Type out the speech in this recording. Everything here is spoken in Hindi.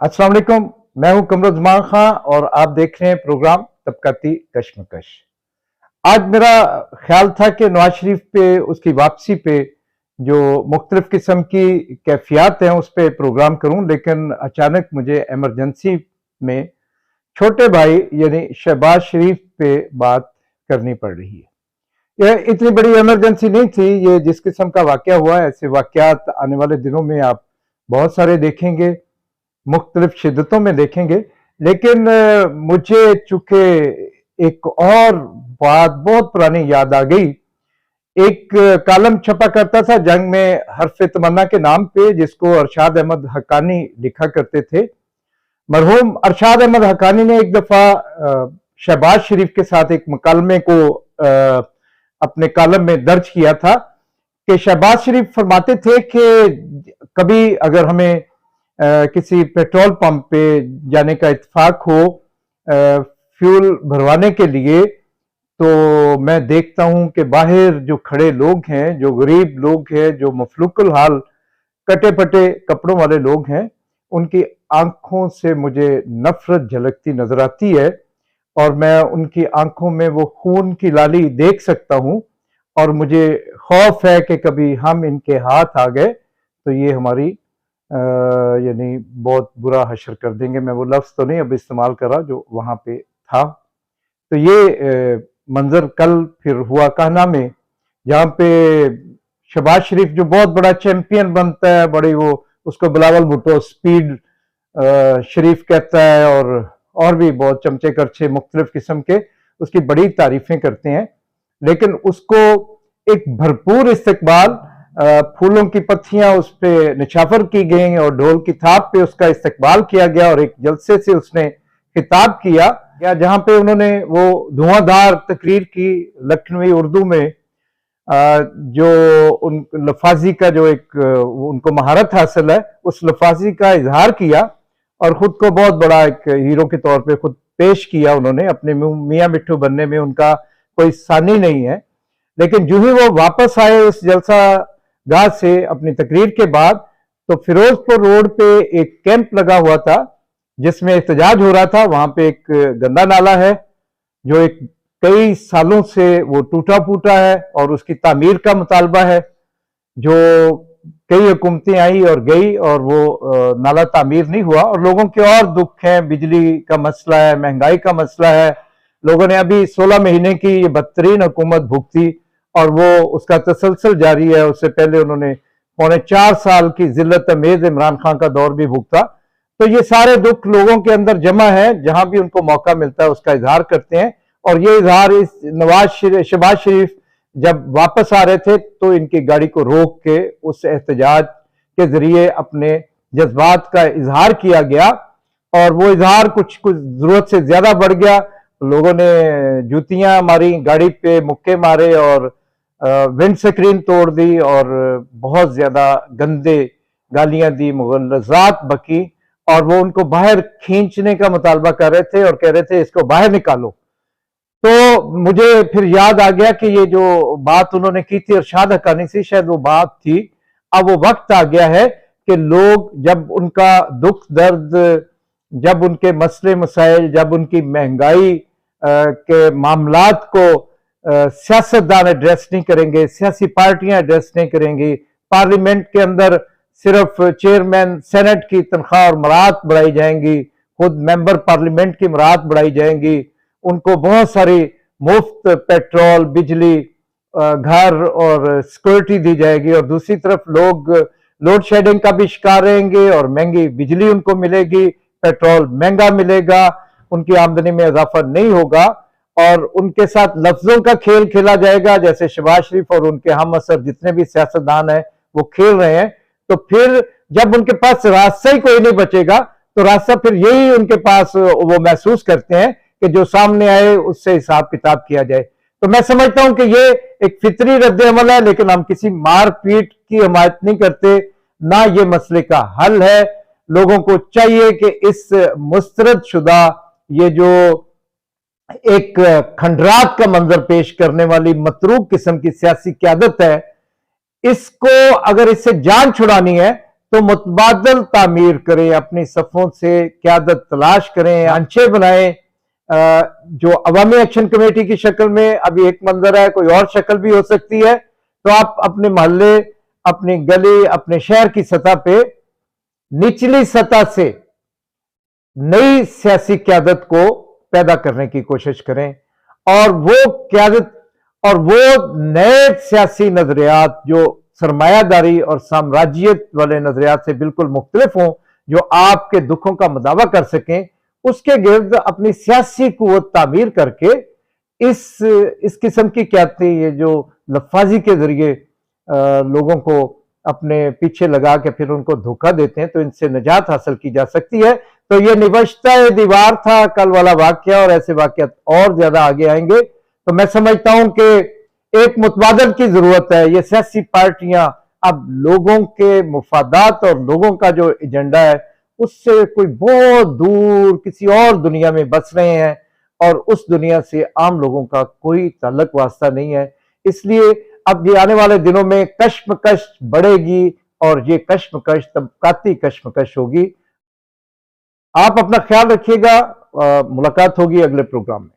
अस्सलाम वालेकुम। मैं हूं कमरुज़्ज़मान खां और आप देख रहे हैं प्रोग्राम तबक़ाती कशमकश। आज मेरा ख्याल था कि नवाज शरीफ पे उसकी वापसी पे जो मुख्तलिफ किस्म की कैफियत हैं उस पर प्रोग्राम करूं, लेकिन अचानक मुझे एमरजेंसी में छोटे भाई यानी शहबाज शरीफ पे बात करनी पड़ रही है। यह इतनी बड़ी इमरजेंसी नहीं थी। ये जिस किस्म का वाकया हुआ है, ऐसे वाकयात आने वाले दिनों में आप बहुत सारे देखेंगे, मुख्तलिफ शिद्दतों में देखेंगे। लेकिन मुझे चूंकि एक और बात बहुत पुरानी याद आ गई। एक कॉलम छपा करता था जंग में हर्फ तमन्ना के नाम पे, जिसको अरशाद अहमद हक्कानी लिखा करते थे। मरहूम अरशाद अहमद हक्कानी ने एक दफा शहबाज शरीफ के साथ एक मुकालमे को अपने कॉलम में दर्ज किया था कि शहबाज शरीफ फरमाते थे कि कभी अगर हमें किसी पेट्रोल पंप पे जाने का इत्तेफाक हो फ्यूल भरवाने के लिए, तो मैं देखता हूं कि बाहर जो खड़े लोग हैं, जो गरीब लोग हैं, जो मफलूकुल हाल कटे पटे कपड़ों वाले लोग हैं, उनकी आंखों से मुझे नफरत झलकती नजर आती है और मैं उनकी आंखों में वो खून की लाली देख सकता हूं और मुझे खौफ है कि कभी हम इनके हाथ आ गए तो ये हमारी यानी बहुत बुरा हशर कर देंगे। मैं वो लफ्ज़ तो नहीं अब इस्तेमाल करा जो वहां पे था। तो ये मंजर कल फिर हुआ कहना में, जहाँ पे शहबाज शरीफ जो बहुत बड़ा चैंपियन बनता है, बड़ी वो उसको बिलावल भुट्टो स्पीड शरीफ कहता है और भी बहुत चमचे करछे मुख्तलिफ किस्म के उसकी बड़ी तारीफें करते हैं, लेकिन उसको एक भरपूर इस्तकबाल, फूलों की पत्तियां उस पर निछावर की गई और ढोल की थाप पे उसका इस्तकबाल किया गया और एक जलसे से उसने खिताब किया या जहां पे उन्होंने वो धुआंधार तकरीर की लखनवी उर्दू में, जो उन लफाजी का जो एक उनको महारत हासिल है, उस लफाजी का इजहार किया और खुद को बहुत बड़ा एक हीरो के तौर पे खुद पेश किया उन्होंने। अपने मियां मिट्ठू बनने में उनका कोई सानी नहीं है। लेकिन जो ही वो वापस आए उस जलसा गाह से अपनी तकरीर के बाद, तो फिरोजपुर रोड पे एक कैंप लगा हुआ था जिसमें एहतजाज हो रहा था। वहां पे एक गंदा नाला है जो एक कई सालों से वो टूटा फूटा है और उसकी तामीर का मुतालबा है। जो कई हुकूमतें आई और गई और वो नाला तामीर नहीं हुआ और लोगों के और दुख हैं। बिजली का मसला है, महंगाई का मसला है। लोगों ने अभी 16 महीने की ये बदतरीन हुकूमत भुगती और वो उसका तसलसल जारी है। उससे पहले उन्होंने 4.25 साल की जिल्लत अमेज इमरान खान का दौर भी भुगता। तो ये सारे दुख लोगों के अंदर जमा है, जहां भी उनको मौका मिलता है उसका इजहार करते हैं। और ये इजहार इस शहबाज शरीफ जब वापस आ रहे थे तो इनकी गाड़ी को रोक के उस एहतजाज के जरिए अपने जज्बात का इजहार किया गया और वो इजहार कुछ जरूरत से ज्यादा बढ़ गया। लोगों ने जूतियां मारी, गाड़ी पे मुक्के मारे और विंड स्क्रीन तोड़ दी और बहुत ज्यादा गंदे गालियां दी, मुगलजात बकी और वो उनको बाहर खींचने का मुतालबा कर रहे थे और कह रहे थे इसको बाहर निकालो। तो मुझे फिर याद आ गया कि ये जो बात उन्होंने की थी अरशाद हक्कानी से, शायद वो बात थी। अब वो वक्त आ गया है कि लोग जब उनका दुख दर्द, जब उनके मसले मसाइल, जब उनकी महंगाई के मामलात को सियासतदान एड्रेस नहीं करेंगे, सियासी पार्टियां एड्रेस नहीं करेंगी, पार्लियामेंट के अंदर सिर्फ चेयरमैन सेनेट की तनख्वाह और मराहत बढ़ाई जाएंगी, खुद मेंबर पार्लियामेंट की मराहत बढ़ाई जाएंगी, उनको बहुत सारी मुफ्त पेट्रोल, बिजली, घर और सिक्योरिटी दी जाएगी और दूसरी तरफ लोग लोड शेडिंग का भी शिकार रहेंगे और महंगी बिजली उनको मिलेगी, पेट्रोल महंगा मिलेगा, उनकी आमदनी में इजाफा नहीं होगा और उनके साथ लफ्जों का खेल खेला जाएगा जैसे शहबाज शरीफ और उनके हम असर जितने भी सियासतदान हैं वो खेल रहे हैं। तो फिर जब उनके पास रास्ता ही कोई नहीं बचेगा तो रास्ता फिर यही उनके पास वो महसूस करते हैं कि जो सामने आए उससे हिसाब किताब किया जाए। तो मैं समझता हूं कि ये एक फितरी रद्द अमल है, लेकिन हम किसी मारपीट की हिमायत नहीं करते, ना ये मसले का हल है। लोगों को चाहिए कि इस मुस्तरद शुदा ये जो एक खंडरात का मंजर पेश करने वाली मतरूक किस्म की सियासी क्यादत है, इसको अगर इससे जान छुड़ानी है तो मुतबादल तामीर करें, अपनी सफ़ों से क़यादत तलाश करें, अंशे बनाएं। जो अवामी एक्शन कमेटी की शक्ल में अभी एक मंजर है, कोई और शक्ल भी हो सकती है। तो आप अपने मोहल्ले, अपनी गली, अपने शहर की सतह पे, निचली सतह से नई सियासी क़यादत को पैदा करने की कोशिश करें और वो क़यादत और वो नए सियासी नजरियात जो सरमायादारी और साम्राज्यत वाले नजरियात से बिल्कुल मुख्तलिफ हों, जो आपके दुखों का मुदावा कर सकें, उसके गिर्द अपनी सियासी कुव्वत तामीर करके इस किस्म की क़यादतें, ये जो लफाजी के जरिए लोगों को अपने पीछे लगा के फिर उनको धोखा देते हैं, तो इनसे निजात हासिल की जा सकती है। तो ये निबश्ता दीवार था कल वाला वाकया, और ऐसे वाकयात और ज्यादा आगे आएंगे। तो मैं समझता हूं कि एक मुतबादल की जरूरत है। ये सियासी पार्टियां अब लोगों के मुफादात और लोगों का जो एजेंडा है उससे कोई बहुत दूर किसी और दुनिया में बस रहे हैं, और उस दुनिया से आम लोगों का कोई ताल्लुक वास्ता नहीं है। इसलिए अब ये आने वाले दिनों में कश्मकश बढ़ेगी, और ये कश्मकश तबकाती कश्मकश होगी। आप अपना ख्याल रखिएगा। मुलाकात होगी अगले प्रोग्राम में।